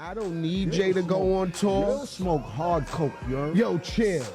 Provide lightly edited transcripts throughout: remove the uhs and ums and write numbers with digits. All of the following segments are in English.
I don't need Jay to go on tour. Yo, smoke hard coke, yo. Yo, chill.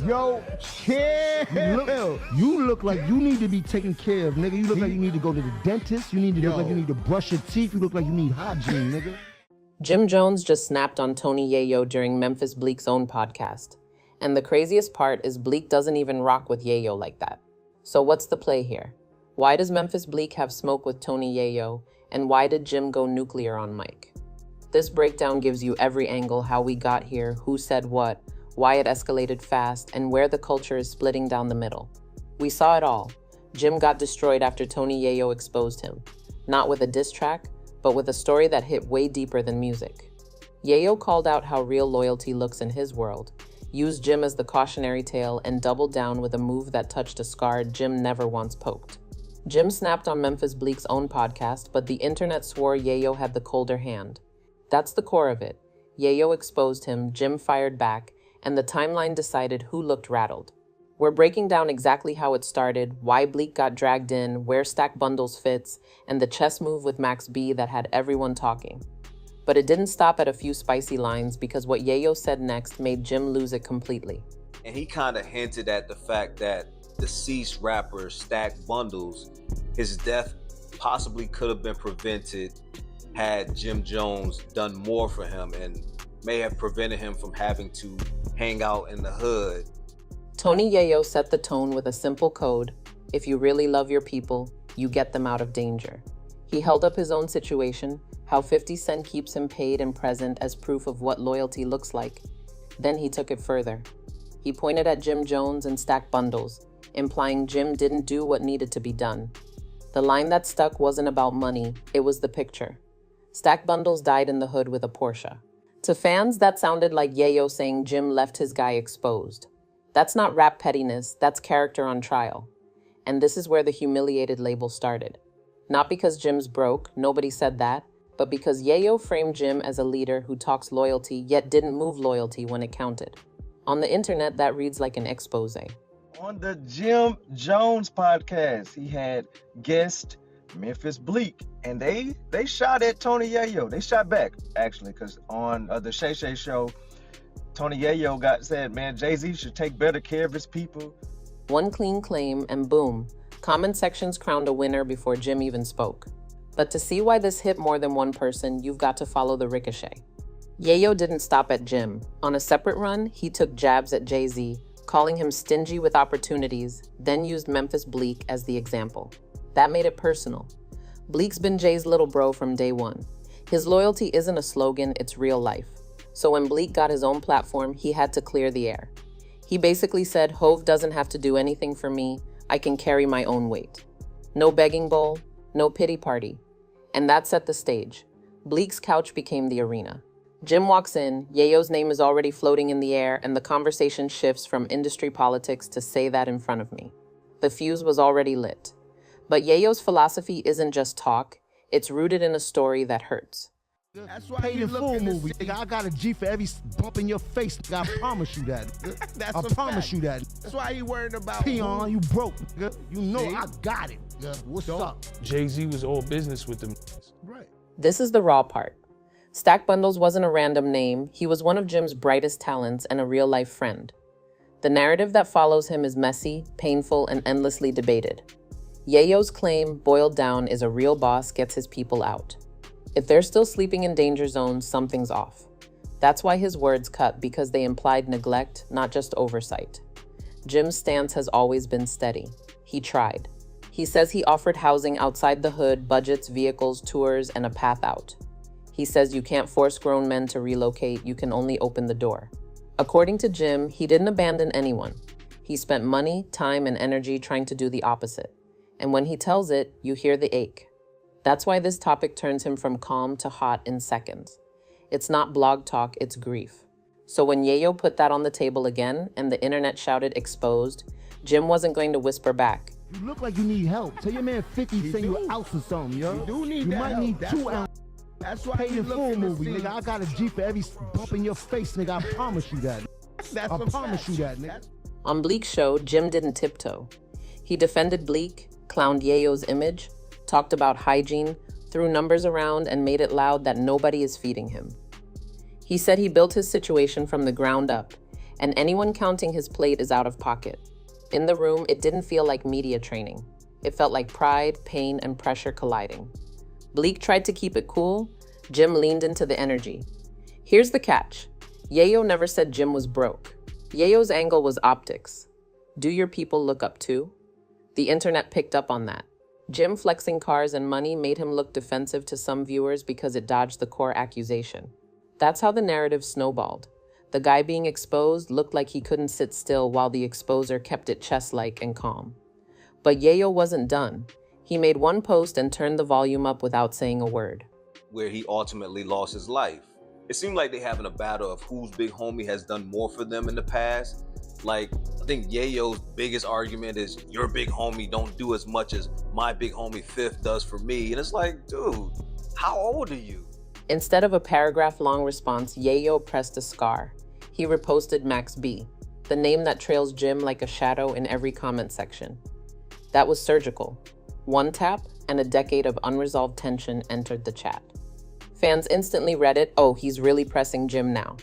Yo, chill. You look like you need to be taken care of, nigga. You look like you need to go to the dentist. You need to look like you need to brush your teeth. You look like you need hygiene, nigga. Jim Jones just snapped on Tony Yayo during Memphis Bleek's own podcast. And the craziest part is Bleek doesn't even rock with Yayo like that. So what's the play here? Why does Memphis Bleek have smoke with Tony Yayo? And why did Jim go nuclear on Mike? This breakdown gives you every angle, how we got here, who said what, why it escalated fast, and where the culture is splitting down the middle. We saw it all. Jim got destroyed after Tony Yayo exposed him. Not with a diss track, but with a story that hit way deeper than music. Yayo called out how real loyalty looks in his world, used Jim as the cautionary tale, and doubled down with a move that touched a scar Jim never once poked. Jim snapped on Memphis Bleek's own podcast, but the internet swore Yayo had the colder hand. That's the core of it. Yayo exposed him, Jim fired back, and the timeline decided who looked rattled. We're breaking down exactly how it started, why Bleek got dragged in, where Stack Bundles fits, and the chess move with Max B that had everyone talking. But it didn't stop at a few spicy lines, because what Yayo said next made Jim lose it completely. And he kind of hinted at the fact that deceased rapper Stack Bundles, his death possibly could have been prevented had Jim Jones done more for him and may have prevented him from having to hang out in the hood. Tony Yayo set the tone with a simple code: if you really love your people, you get them out of danger. He held up his own situation, how 50 Cent keeps him paid and present as proof of what loyalty looks like. Then he took it further. He pointed at Jim Jones and Stack Bundles, implying Jim didn't do what needed to be done. The line that stuck wasn't about money, it was the picture. Stack Bundles died in the hood with a Porsche. To fans, that sounded like Yayo saying Jim left his guy exposed. That's not rap pettiness, that's character on trial. And this is where the Humiliated label started. Not because Jim's broke, nobody said that, but because Yayo framed Jim as a leader who talks loyalty yet didn't move loyalty when it counted. On the internet, that reads like an expose. On the Jim Jones podcast, he had guest Memphis Bleek, and they shot at Tony Yayo. They shot back, actually, because on the Shay Shay show, Tony Yayo said, man, Jay-Z should take better care of his people. One clean claim, and boom, comment sections crowned a winner before Jim even spoke. But to see why this hit more than one person, you've got to follow the ricochet. Yayo didn't stop at Jim. On a separate run, he took jabs at Jay-Z, calling him stingy with opportunities, then used Memphis Bleek as the example. That made it personal. Bleek's been Jay's little bro from day one. His loyalty isn't a slogan, it's real life. So when Bleek got his own platform, he had to clear the air. He basically said, Hove doesn't have to do anything for me, I can carry my own weight. No begging bowl, no pity party. And that set the stage. Bleek's couch became the arena. Jim walks in, Yayo's name is already floating in the air, and the conversation shifts from industry politics to say that in front of me. The fuse was already lit. But Yayo's philosophy isn't just talk, it's rooted in a story that hurts. That's why paid in full movie, nigga. I got a G for every bump in your face, nigga. I promise you that. I promise you that. That's why he worried about Peon, you broke, nigga. You know See? I got it, nigga. What's up? Jay-Z was all business with them. Right. This is the raw part. Stack Bundles wasn't a random name, he was one of Jim's brightest talents and a real-life friend. The narrative that follows him is messy, painful, and endlessly debated. Yayo's claim, boiled down, is a real boss gets his people out. If they're still sleeping in danger zones, something's off. That's why his words cut, because they implied neglect, not just oversight. Jim's stance has always been steady. He tried. He says he offered housing outside the hood, budgets, vehicles, tours, and a path out. He says you can't force grown men to relocate, you can only open the door. According to Jim, he didn't abandon anyone. He spent money, time, and energy trying to do the opposite. And when he tells it, you hear the ache. That's why this topic turns him from calm to hot in seconds. It's not blog talk, it's grief. So when Yayo put that on the table again and the internet shouted exposed, Jim wasn't going to whisper back. You look like you need help. Tell your man 50 send you an ounce or something, yo. You do need you that might help. need That's 2 why- ounces. That's why Paid he in full looking to movie, see. nigga. I got a G for every bump in your face, nigga. I promise you that. That's I some promise facts. you that, nigga. On Bleek's show, Jim didn't tiptoe. He defended Bleek, clowned Yayo's image, talked about hygiene, threw numbers around, and made it loud that nobody is feeding him. He said he built his situation from the ground up, and anyone counting his plate is out of pocket. In the room, it didn't feel like media training. It felt like pride, pain, and pressure colliding. Bleek tried to keep it cool. Jim leaned into the energy. Here's the catch. Yayo never said Jim was broke. Yayo's angle was optics. Do your people look up too? The internet picked up on that. Jim flexing cars and money made him look defensive to some viewers because it dodged the core accusation. That's how the narrative snowballed. The guy being exposed looked like he couldn't sit still while the exposer kept it chess-like and calm. But Yayo wasn't done. He made one post and turned the volume up without saying a word. Where he ultimately lost his life. It seemed like they having a battle of whose big homie has done more for them in the past. Like, I think Yayo's biggest argument is your big homie don't do as much as my big homie Fifth does for me. And it's like, dude, how old are you? Instead of a paragraph-long response, Yayo pressed a scar. He reposted Max B, the name that trails Jim like a shadow in every comment section. That was surgical. One tap, and a decade of unresolved tension entered the chat. Fans instantly read it. Oh, he's really pressing Jim now.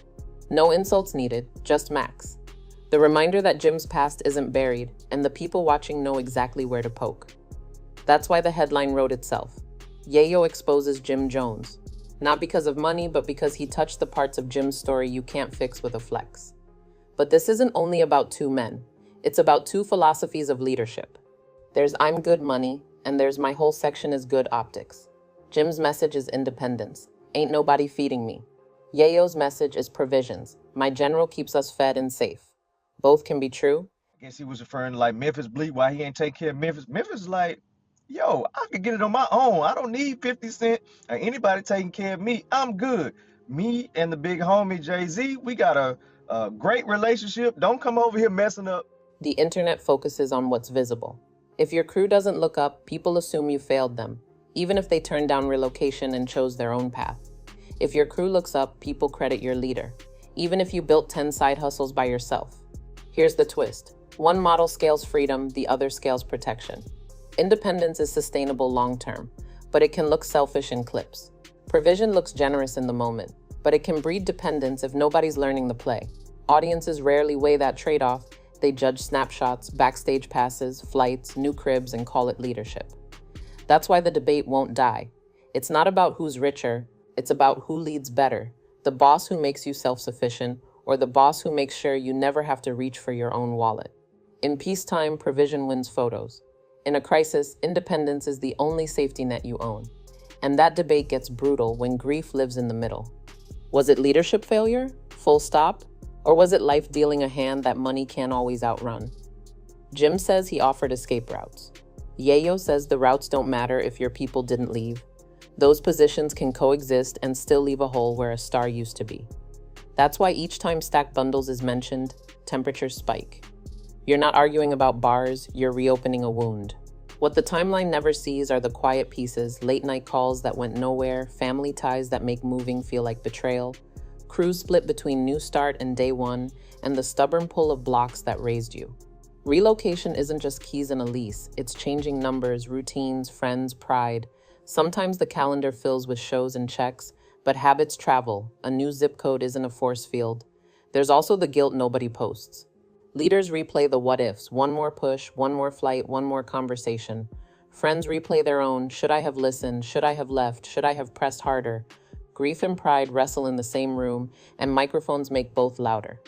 No insults needed, just Max. The reminder that Jim's past isn't buried, and the people watching know exactly where to poke. That's why the headline wrote itself. Yayo exposes Jim Jones. Not because of money, but because he touched the parts of Jim's story you can't fix with a flex. But this isn't only about two men. It's about two philosophies of leadership. There's I'm good money, and there's my whole section is good optics. Jim's message is independence. Ain't nobody feeding me. Yayo's message is provisions. My general keeps us fed and safe. Both can be true. I guess he was referring to like Memphis Bleek, why he ain't take care of Memphis. Memphis is like, yo, I could get it on my own. I don't need 50 Cent or anybody taking care of me. I'm good. Me and the big homie Jay-Z, we got a great relationship. Don't come over here messing up. The internet focuses on what's visible. If your crew doesn't look up, people assume you failed them, even if they turned down relocation and chose their own path. If your crew looks up, people credit your leader, even if you built 10 side hustles by yourself. Here's the twist. One model scales freedom, the other scales protection. Independence is sustainable long-term, but it can look selfish in clips. Provision looks generous in the moment, but it can breed dependence if nobody's learning the play. Audiences rarely weigh that trade-off. They judge snapshots, backstage passes, flights, new cribs, and call it leadership. That's why the debate won't die. It's not about who's richer, it's about who leads better. The boss who makes you self-sufficient, or the boss who makes sure you never have to reach for your own wallet. In peacetime, provision wins photos. In a crisis, independence is the only safety net you own. And that debate gets brutal when grief lives in the middle. Was it leadership failure? Full stop? Or was it life dealing a hand that money can't always outrun? Jim says he offered escape routes. Yayo says the routes don't matter if your people didn't leave. Those positions can coexist and still leave a hole where a star used to be. That's why each time stacked bundles is mentioned, temperatures spike. You're not arguing about bars, you're reopening a wound. What the timeline never sees are the quiet pieces, late night calls that went nowhere, family ties that make moving feel like betrayal, crews split between New Start and Day One, and the stubborn pull of blocks that raised you. Relocation isn't just keys in a lease, it's changing numbers, routines, friends, pride. Sometimes the calendar fills with shows and checks, but habits travel. A new zip code isn't a force field. There's also the guilt nobody posts. Leaders replay the what ifs, one more push, one more flight, one more conversation. Friends replay their own, should I have listened, should I have left, should I have pressed harder? Grief and pride wrestle in the same room, and microphones make both louder.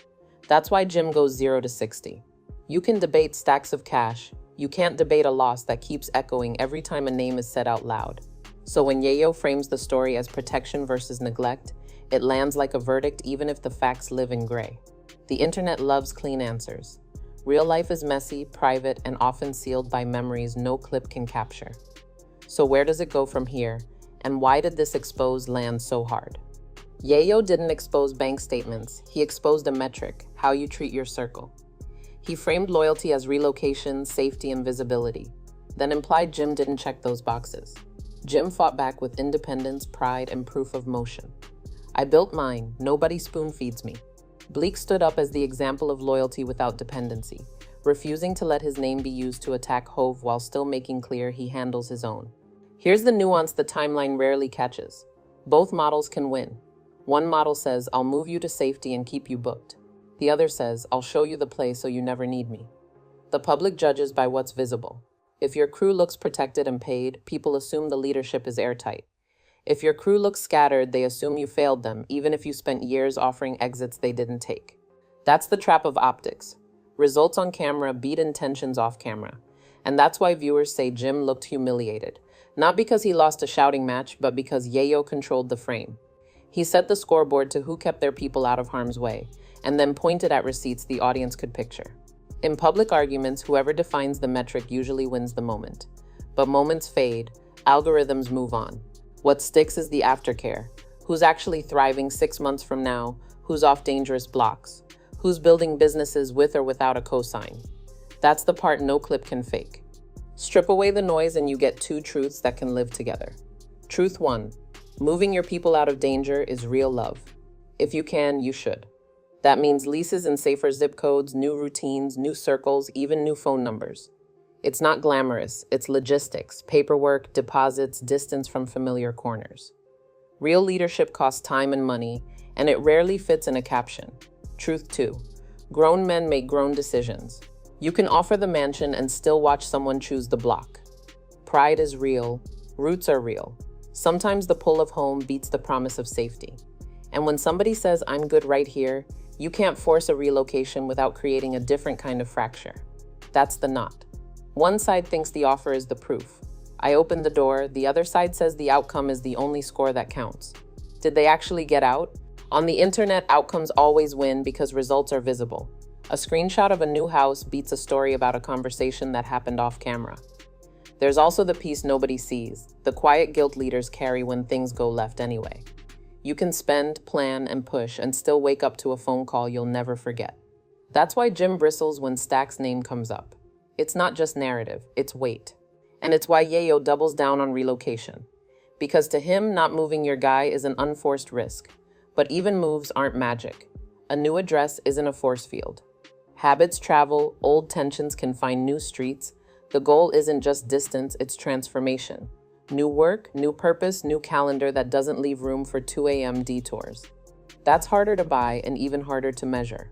That's why Jim goes 0 to 60. You can debate stacks of cash. You can't debate a loss that keeps echoing every time a name is said out loud. So when Yayo frames the story as protection versus neglect, it lands like a verdict even if the facts live in gray. The internet loves clean answers. Real life is messy, private, and often sealed by memories no clip can capture. So where does it go from here? And why did this expose land so hard? Yayo didn't expose bank statements. He exposed a metric, how you treat your circle. He framed loyalty as relocation, safety, and visibility, then implied Jim didn't check those boxes. Jim fought back with independence, pride, and proof of motion. I built mine. Nobody spoon feeds me. Bleek stood up as the example of loyalty without dependency, refusing to let his name be used to attack Hove while still making clear he handles his own. Here's the nuance the timeline rarely catches. Both models can win. One model says, "I'll move you to safety and keep you booked." The other says, "I'll show you the play so you never need me." The public judges by what's visible. If your crew looks protected and paid, people assume the leadership is airtight. If your crew looks scattered, they assume you failed them, even if you spent years offering exits they didn't take. That's the trap of optics. Results on camera beat intentions off camera. And that's why viewers say Jim looked humiliated. Not because he lost a shouting match, but because Yayo controlled the frame. He set the scoreboard to who kept their people out of harm's way, and then pointed at receipts the audience could picture. In public arguments, whoever defines the metric usually wins the moment. But moments fade, algorithms move on. What sticks is the aftercare. Who's actually thriving 6 months from now? Who's off dangerous blocks? Who's building businesses with or without a cosign? That's the part no clip can fake. Strip away the noise and you get two truths that can live together. Truth 1. Moving your people out of danger is real love. If you can, you should. That means leases in safer zip codes, new routines, new circles, even new phone numbers. It's not glamorous, it's logistics, paperwork, deposits, distance from familiar corners. Real leadership costs time and money, and it rarely fits in a caption. Truth 2. Grown men make grown decisions. You can offer the mansion and still watch someone choose the block. Pride is real, roots are real. Sometimes the pull of home beats the promise of safety. And when somebody says, "I'm good right here," you can't force a relocation without creating a different kind of fracture. That's the knot. One side thinks the offer is the proof. I opened the door, the other side says the outcome is the only score that counts. Did they actually get out? On the internet, outcomes always win because results are visible. A screenshot of a new house beats a story about a conversation that happened off camera. There's also the piece nobody sees, the quiet guilt leaders carry when things go left anyway. You can spend, plan, and push and still wake up to a phone call you'll never forget. That's why Jim bristles when Stack's name comes up. It's not just narrative, it's weight. And it's why Yayo doubles down on relocation. Because to him, not moving your guy is an unforced risk. But even moves aren't magic. A new address isn't a force field. Habits travel, old tensions can find new streets. The goal isn't just distance, it's transformation. New work, new purpose, new calendar that doesn't leave room for 2 a.m. detours. That's harder to buy and even harder to measure.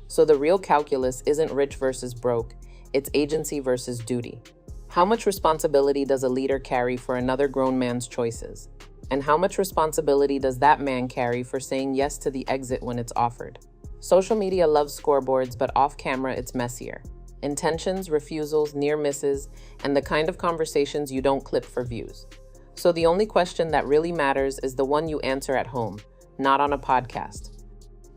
So the real calculus isn't rich versus broke, it's agency versus duty. How much responsibility does a leader carry for another grown man's choices? And how much responsibility does that man carry for saying yes to the exit when it's offered? Social media loves scoreboards, but off camera it's messier. Intentions, refusals, near misses, and the kind of conversations you don't clip for views. So the only question that really matters is the one you answer at home, not on a podcast.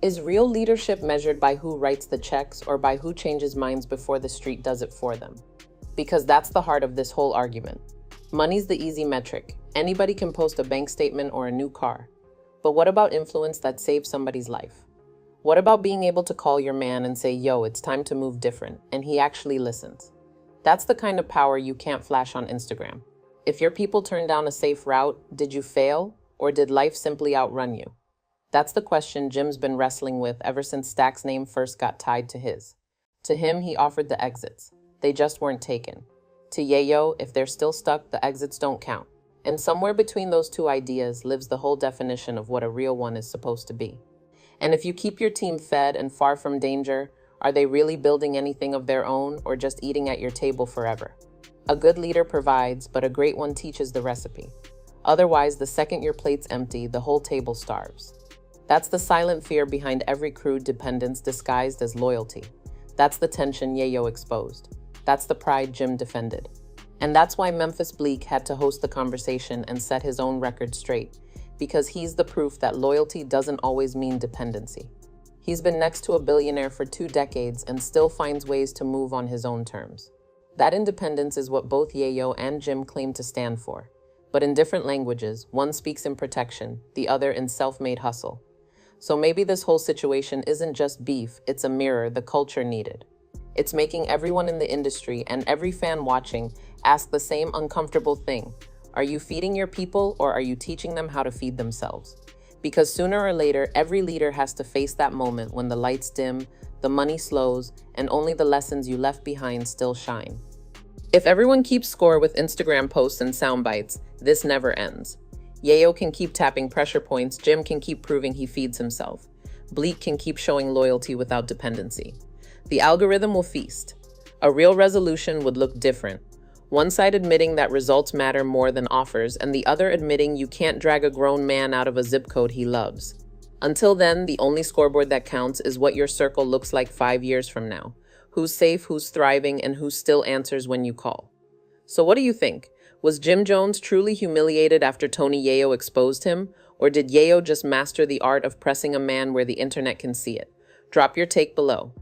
Is real leadership measured by who writes the checks or by who changes minds before the street does it for them? Because that's the heart of this whole argument. Money's the easy metric. Anybody can post a bank statement or a new car. But what about influence that saves somebody's life? What about being able to call your man and say, "Yo, it's time to move different," and he actually listens? That's the kind of power you can't flash on Instagram. If your people turned down a safe route, did you fail, or did life simply outrun you? That's the question Jim's been wrestling with ever since Stack's name first got tied to his. To him, he offered the exits. They just weren't taken. To Yayo, if they're still stuck, the exits don't count. And somewhere between those two ideas lives the whole definition of what a real one is supposed to be. And if you keep your team fed and far from danger, are they really building anything of their own or just eating at your table forever? A good leader provides, but a great one teaches the recipe. Otherwise, the second your plate's empty, the whole table starves. That's the silent fear behind every crude dependence disguised as loyalty. That's the tension Yayo exposed. That's the pride Jim defended. And that's why Memphis Bleek had to host the conversation and set his own record straight, because he's the proof that loyalty doesn't always mean dependency. He's been next to a billionaire for 2 decades and still finds ways to move on his own terms. That independence is what both Yayo and Jim claim to stand for. But in different languages, one speaks in protection, the other in self-made hustle. So maybe this whole situation isn't just beef, it's a mirror the culture needed. It's making everyone in the industry and every fan watching ask the same uncomfortable thing. Are you feeding your people or are you teaching them how to feed themselves? Because sooner or later, every leader has to face that moment when the lights dim, the money slows, and only the lessons you left behind still shine. If everyone keeps score with Instagram posts and sound bites, this never ends. Yayo can keep tapping pressure points, Jim can keep proving he feeds himself. Bleek can keep showing loyalty without dependency. The algorithm will feast. A real resolution would look different. One side admitting that results matter more than offers, and the other admitting you can't drag a grown man out of a zip code he loves. Until then, the only scoreboard that counts is what your circle looks like 5 years from now. Who's safe, who's thriving, and who still answers when you call. So what do you think? Was Jim Jones truly humiliated after Tony Yayo exposed him? Or did Yayo just master the art of pressing a man where the internet can see it? Drop your take below.